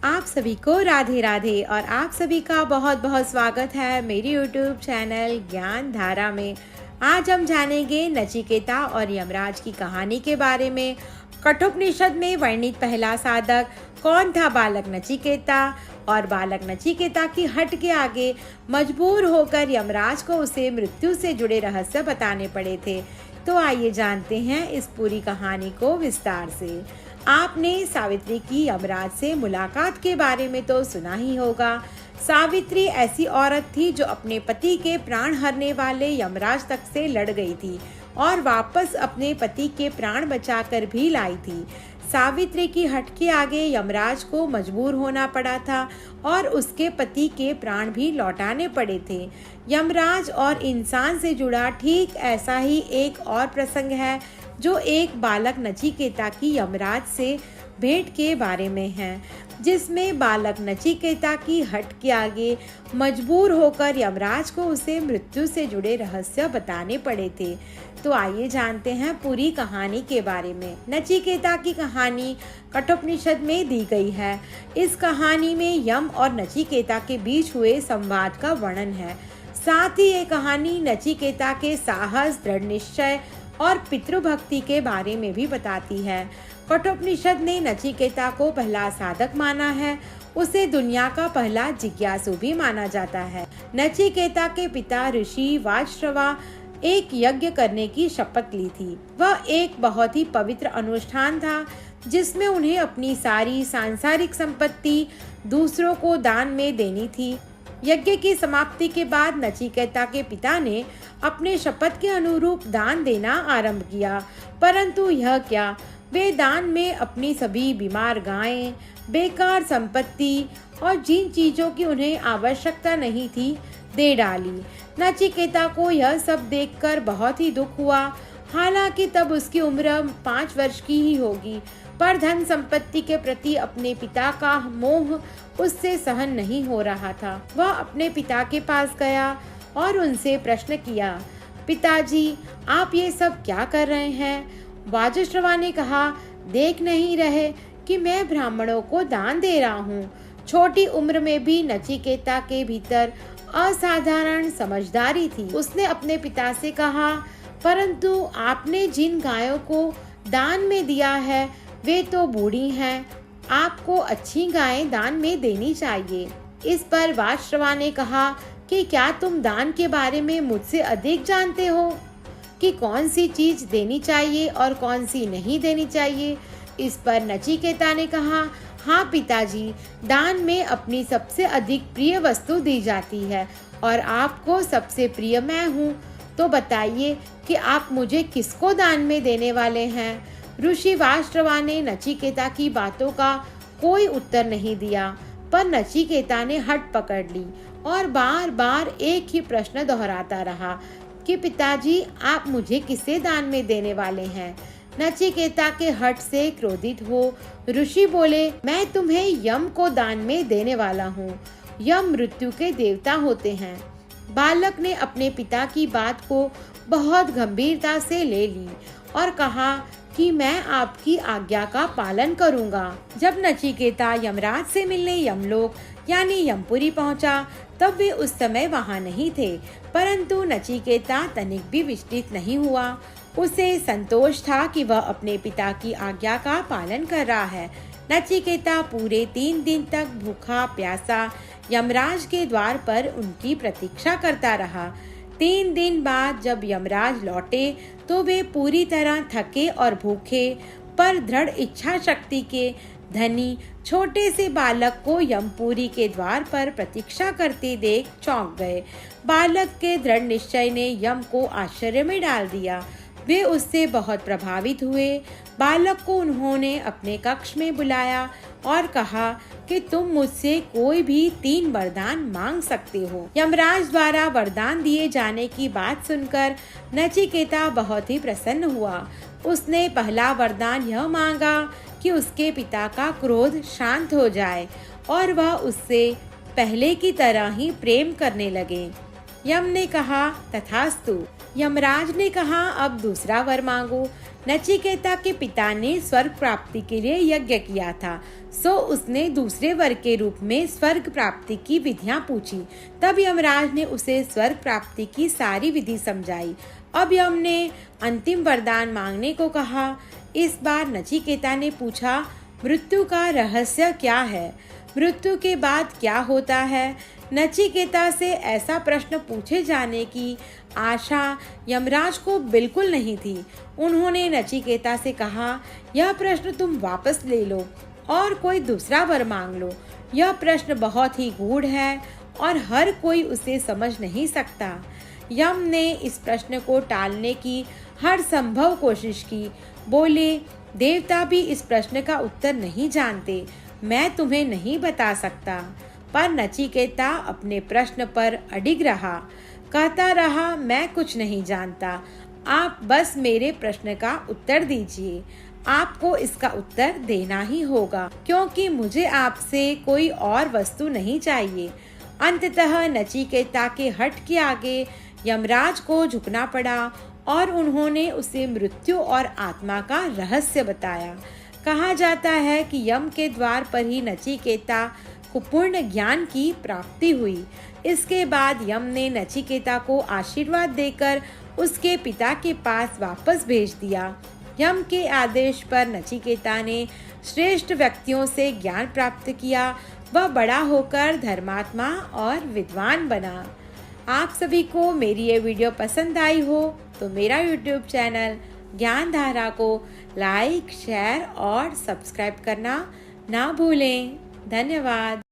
आप सभी को राधे राधे और आप सभी का बहुत बहुत स्वागत है मेरी यूट्यूब चैनल ज्ञान धारा में। आज हम जानेंगे नचिकेता और यमराज की कहानी के बारे में। कठोपनिषद में वर्णित पहला साधक कौन था? बालक नचिकेता। और बालक नचिकेता की हट के आगे मजबूर होकर यमराज को उसे मृत्यु से जुड़े रहस्य बताने पड़े थे। तो आइए जानते हैं इस पूरी कहानी को विस्तार से। आपने सावित्री की यमराज से मुलाकात के बारे में तो सुना ही होगा। सावित्री ऐसी औरत थी जो अपने पति के प्राण हरने वाले यमराज तक से लड़ गई थी और वापस अपने पति के प्राण बचाकर भी लाई थी। सावित्री की हट के आगे यमराज को मजबूर होना पड़ा था और उसके पति के प्राण भी लौटाने पड़े थे। यमराज और इंसान से जुड़ा ठीक ऐसा ही एक और प्रसंग है जो एक बालक नचिकेता की यमराज से भेंट के बारे में है, जिसमें बालक नचिकेता की हट के आगे मजबूर होकर यमराज को उसे मृत्यु से जुड़े रहस्य बताने पड़े थे। तो आइए जानते हैं पूरी कहानी के बारे में। नचिकेता की कहानी कठोपनिषद में दी गई है। इस कहानी में यम और नचिकेता के बीच हुए संवाद का वर्णन है। साथ ही ये कहानी नचिकेता के साहस, दृढ़ निश्चय और पितृभक्ति के बारे में भी बताती है। कठोपनिषद ने नचिकेता को पहला साधक माना है। उसे दुनिया का पहला जिज्ञासु भी माना जाता है। नचिकेता के पिता ऋषि वाजश्रवा एक यज्ञ करने की शपथ ली थी। वह एक बहुत ही पवित्र अनुष्ठान था जिसमें उन्हें अपनी सारी सांसारिक संपत्ति दूसरों को दान में देनी थी। यज्ञ की समाप्ति के बाद नचिकेता के पिता ने अपने शपथ के अनुरूप दान देना आरंभ किया, परंतु यह क्या, वे दान में अपनी सभी बीमार गायें, बेकार संपत्ति और जिन चीजों की उन्हें आवश्यकता नहीं थी दे डाली। नचिकेता को यह सब देखकर बहुत ही दुख हुआ। हालांकि तब उसकी उम्र 5 वर्ष की ही होगी, पर धन संपत्ति के प्रति अपने पिता का मोह उससे सहन नहीं हो रहा था। वह अपने पिता के पास गया और उनसे प्रश्न किया, पिताजी, आप ये सब क्या कर रहे हैं? वाजश्रवा ने कहा, देख नहीं रहे कि मैं ब्राह्मणों को दान दे रहा हूँ। छोटी उम्र में भी नचिकेता के भीतर असाधारण समझदारी थी। उसने अपने पिता से कहा, परंतु आपने जिन गायों को दान में दिया है वे तो बूढ़ी हैं। आपको अच्छी गायें दान में देनी चाहिए। इस पर वाजश्रवा ने कहा कि क्या तुम दान के बारे में मुझसे अधिक जानते हो कि कौन सी चीज देनी चाहिए और कौन सी नहीं देनी चाहिए? इस पर नचिकेता ने कहा, हाँ पिताजी, दान में अपनी सबसे अधिक प्रिय वस्तु दी जाती है और आपको सबसे प्रिय मैं हूँ। तो बताइए कि आप मुझे किसको दान में देने वाले हैं? ऋषि वाजश्रवा ने नचिकेता की बातों का कोई उत्तर नहीं दिया, पर नचिकेता ने हट पकड़ ली और बार बार एक ही प्रश्न दोहराता रहा कि पिताजी, आप मुझे किसे दान में देने वाले हैं? नचिकेता के हट से क्रोधित हो ऋषि बोले, मैं तुम्हें यम को दान में देने वाला हूँ। यम मृत्यु के देवता होते हैं। बालक ने अपने पिता की बात को बहुत गंभीरता से ले ली और कहा कि मैं आपकी आज्ञा का पालन करूंगा। जब नचिकेता यमराज से मिलने यमलोक यानी यमपुरी पहुंचा, तब वे उस समय वहां नहीं थे, परंतु नचिकेता तनिक भी विचलित नहीं हुआ। उसे संतोष था कि वह अपने पिता की आज्ञा का पालन कर रहा है। नचिकेता पूरे 3 दिन तक भूखा प्यासा यमराज के द्वार पर उनकी प्रतीक्षा करता रहा। 3 दिन बाद जब यमराज लौटे तो वे पूरी तरह थके और भूखे पर दृढ़ इच्छा शक्ति के धनी छोटे से बालक को यमपुरी के द्वार पर प्रतीक्षा करते देख चौंक गए। बालक के दृढ़ निश्चय ने यम को आश्चर्य में डाल दिया। वे उससे बहुत प्रभावित हुए। बालक को उन्होंने अपने कक्ष में बुलाया और कहा कि तुम मुझसे कोई भी 3 वरदान मांग सकते हो। यमराज द्वारा वरदान दिए जाने की बात सुनकर नचिकेता बहुत ही प्रसन्न हुआ। उसने पहला वरदान यह मांगा कि उसके पिता का क्रोध शांत हो जाए और वह उससे पहले की तरह ही प्रेम करने लगे। यम ने कहा, तथास्तु। यमराज ने कहा, अब दूसरा वर मांगो। नचिकेता के पिता ने स्वर्ग प्राप्ति के लिए यज्ञ किया था, सो उसने दूसरे वर के रूप में स्वर्ग प्राप्ति की विधियां पूछी। तब यमराज ने उसे स्वर्ग प्राप्ति की सारी विधि समझाई। अब यम ने अंतिम वरदान मांगने को कहा। इस बार नचिकेता ने पूछा, मृत्यु का रहस्य क्या है? मृत्यु के बाद क्या होता है? नचिकेता से ऐसा प्रश्न पूछे जाने की आशा यमराज को बिल्कुल नहीं थी। उन्होंने नचिकेता से कहा, यह प्रश्न तुम वापस ले लो और कोई दूसरा वर मांग लो। यह प्रश्न बहुत ही गूढ़ है और हर कोई उसे समझ नहीं सकता। यम ने इस प्रश्न को टालने की हर संभव कोशिश की। बोले, देवता भी इस प्रश्न का उत्तर नहीं जानते, मैं तुम्हें नहीं बता सकता। पर नचिकेता अपने प्रश्न पर अडिग रहा, कहता रहा, मैं कुछ नहीं जानता, आप बस मेरे प्रश्न का उत्तर दीजिए। आपको इसका उत्तर देना ही होगा, क्योंकि मुझे आपसे कोई और वस्तु नहीं चाहिए। अंततः नचिकेता के हठ के आगे यमराज को झुकना पड़ा और उन्होंने उसे मृत्यु और आत्मा का रहस्य बताया। कहा जाता है कि यम के द्वार पर ही नचिकेता को पूर्ण ज्ञान की प्राप्ति हुई। इसके बाद यम ने नचिकेता को आशीर्वाद देकर उसके पिता के पास वापस भेज दिया। यम के आदेश पर नचिकेता ने श्रेष्ठ व्यक्तियों से ज्ञान प्राप्त किया। वह बड़ा होकर धर्मात्मा और विद्वान बना। आप सभी को मेरी ये वीडियो पसंद आई हो तो मेरा YouTube चैनल ज्ञान धारा को लाइक, शेयर और सब्सक्राइब करना ना भूलें। धन्यवाद।